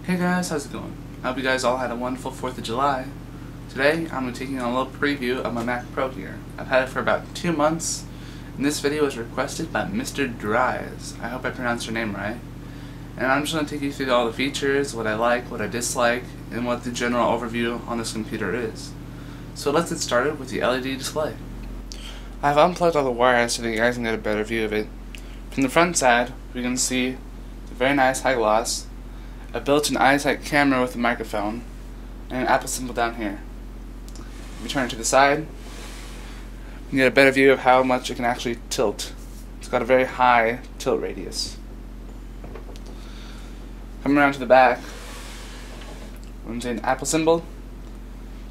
Hey guys, how's it going? I hope you guys all had a wonderful 4th of July. Today, I'm going to be taking a little preview of my Mac Pro here. I've had it for about 2 months, and this video was requested by Mr. Dries. I hope I pronounced your name right. And I'm just going to take you through all the features, what I like, what I dislike, and what the general overview on this computer is. So let's get started with the LED display. I've unplugged all the wires so that you guys can get a better view of it. From the front side, we can see a very nice high gloss, a built-in EyeSight camera with a microphone, and an Apple symbol down here. If we turn it to the side, you can get a better view of how much it can actually tilt. It's got a very high tilt radius. Coming around to the back, we can see an Apple symbol,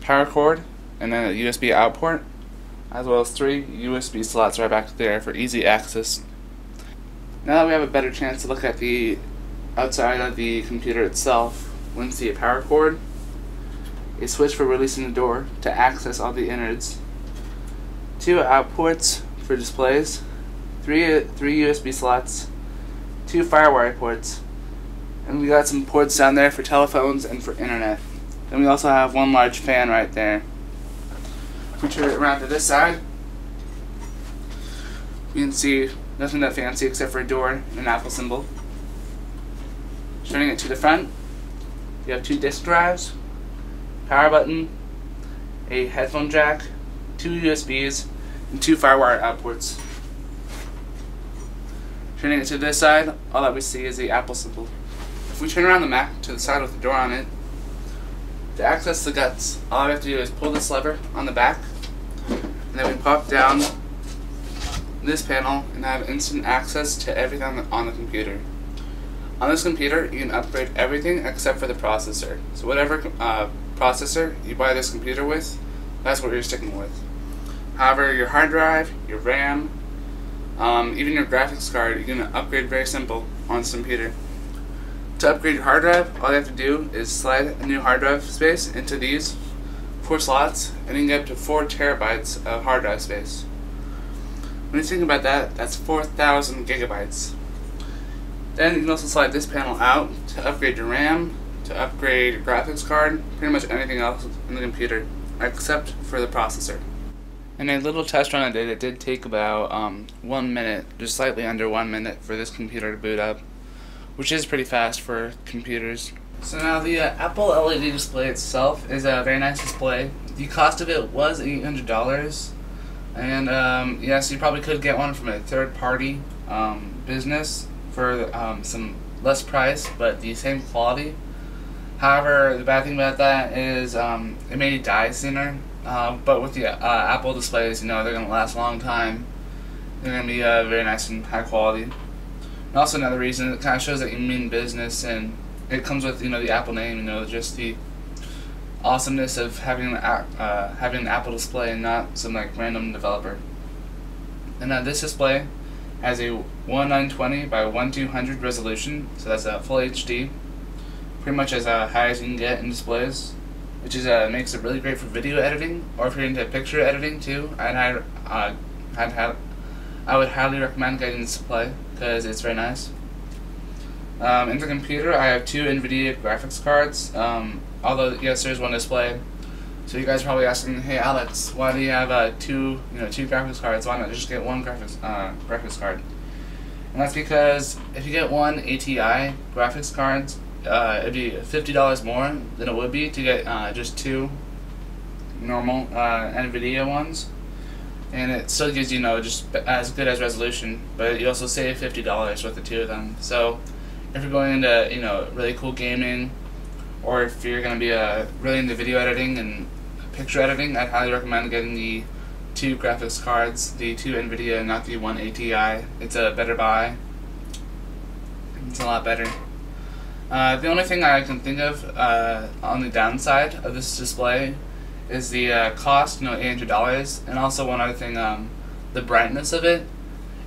power cord, and then a USB out port, as well as 3 USB slots right back there for easy access. Now that we have a better chance to look at the outside of the computer itself, we can see a power cord, a switch for releasing the door to access all the innards, 2 out ports for displays, 3 USB slots, 2 FireWire ports, and we got some ports down there for telephones and for internet. Then we also have 1 large fan right there. If we turn it around to this side, we can see nothing that fancy except for a door and an Apple symbol. Turning it to the front, you have 2 disk drives, power button, a headphone jack, 2 USBs, and 2 FireWire outputs. Turning it to this side, all that we see is the Apple symbol. If we turn around the Mac to the side with the door on it, to access the guts, all we have to do is pull this lever on the back, and then we pop down this panel and have instant access to everything on the computer. On this computer, you can upgrade everything except for the processor. So whatever processor you buy this computer with, that's what you're sticking with. However, your hard drive, your RAM, even your graphics card, you can upgrade very simple on this computer. To upgrade your hard drive, all you have to do is slide a new hard drive space into these 4 slots, and you can get up to 4 terabytes of hard drive space. When you think about that, that's 4,000 gigabytes. Then you can also slide this panel out to upgrade your RAM, to upgrade your graphics card, pretty much anything else in the computer, except for the processor. In a little test run I did, it did take about 1 minute, just slightly under 1 minute for this computer to boot up, which is pretty fast for computers. So now the Apple LED display itself is a very nice display. The cost of it was $800, and yes, you probably could get one from a third-party business for some less price, but the same quality. However, the bad thing about that is it may die sooner. But with the Apple displays, you know, they're going to last a long time. They're going to be very nice and high quality. And also another reason, it kind of shows that you mean business, and it comes with, you know, the Apple name, you know, just the awesomeness of having an Apple display and not some like random developer. And this display has a 1920 by 1200 resolution, so that's a full HD, pretty much as high as you can get in displays, which is makes it really great for video editing, or if you're into picture editing too. I would highly recommend getting this display because it's very nice. In the computer, I have 2 NVIDIA graphics cards. Although yes, there's 1 display. So you guys are probably asking, hey Alex, why do you have 2 graphics cards? Why not just get 1 graphics card? And that's because if you get 1 ATI graphics cards, it'd be $50 more than it would be to get just 2 normal NVIDIA ones, and it still gives you, just as good as resolution, but you also save $50 with the 2 of them. So if you're going into really cool gaming, or if you're going to be really into video editing and picture editing, I'd highly recommend getting the 2 graphics cards, the 2 NVIDIA, not the 1 ATI. It's a better buy. It's a lot better. The only thing I can think of on the downside of this display is the cost, $800, and also one other thing, the brightness of it.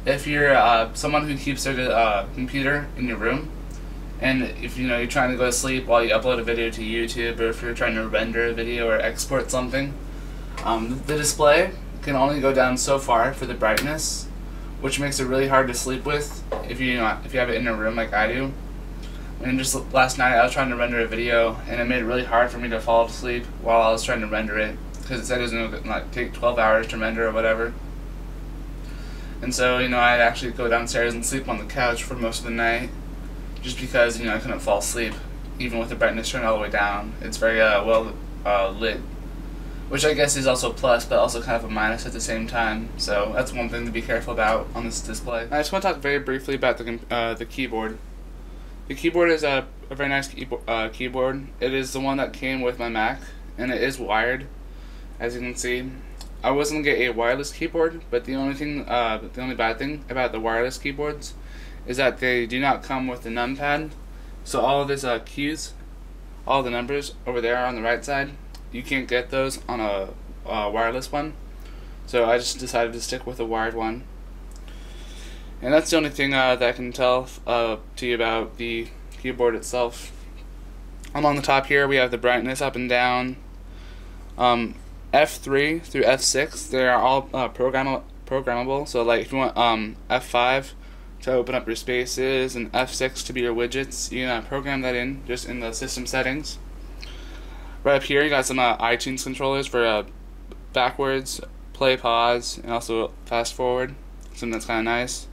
If you're someone who keeps their computer in your room, and if you're trying to go to sleep while you upload a video to YouTube, or if you're trying to render a video or export something, the display can only go down so far for the brightness, which makes it really hard to sleep with if you have it in a room like I do. And just last night I was trying to render a video, and it made it really hard for me to fall asleep while I was trying to render it, because it said it was going to like take 12 hours to render or whatever. And so, I'd actually go downstairs and sleep on the couch for most of the night, just because, I couldn't fall asleep, even with the brightness turned all the way down. It's very well lit, which I guess is also a plus, but also kind of a minus at the same time. So that's one thing to be careful about on this display. I just want to talk very briefly about the keyboard. The keyboard is a very nice keyboard. It is the one that came with my Mac, and it is wired, as you can see. I was going to get a wireless keyboard, but the only bad thing about the wireless keyboards is that they do not come with the numpad. So all of these keys, all the numbers over there on the right side, you can't get those on a wireless one. So I just decided to stick with a wired one. And that's the only thing that I can tell to you about the keyboard itself. Along the top here we have the brightness up and down. F3 through F6, they are all programmable. So like if you want F5 to open up your spaces and F6 to be your widgets, you can program that in just in the system settings. Right up here you got some iTunes controllers for backwards, play, pause, and also fast forward. Something that's kind of nice.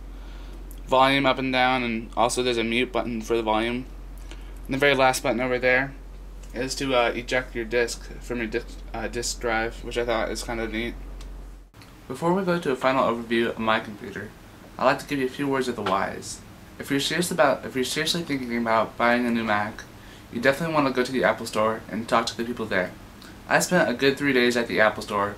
Volume up and down, and also there's a mute button for the volume. And the very last button over there is to eject your disk from your disk drive, which I thought is kind of neat. Before we go to a final overview of my computer, I'd like to give you a few words of the whys. If you're seriously thinking about buying a new Mac, you definitely want to go to the Apple Store and talk to the people there. I spent a good 3 days at the Apple Store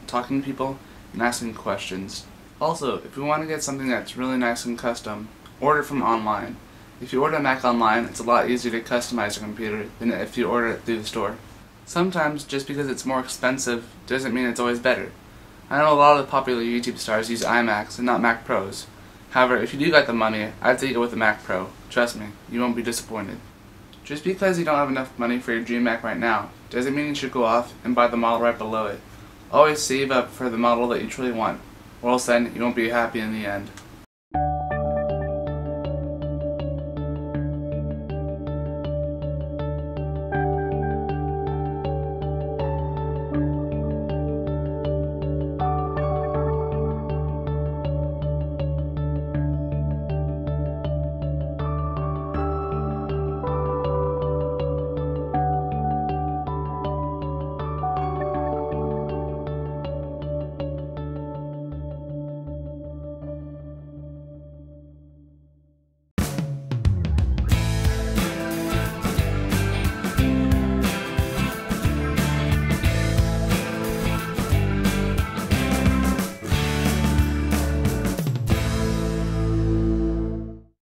talking to people and asking questions. Also, if you want to get something that's really nice and custom, order from online. If you order a Mac online, it's a lot easier to customize your computer than if you order it through the store. Sometimes, just because it's more expensive doesn't mean it's always better. I know a lot of the popular YouTube stars use iMacs and not Mac Pros. However, if you do got the money, I'd say go with the Mac Pro. Trust me, you won't be disappointed. Just because you don't have enough money for your dream Mac right now, doesn't mean you should go off and buy the model right below it. Always save up for the model that you truly want, or else then you won't be happy in the end.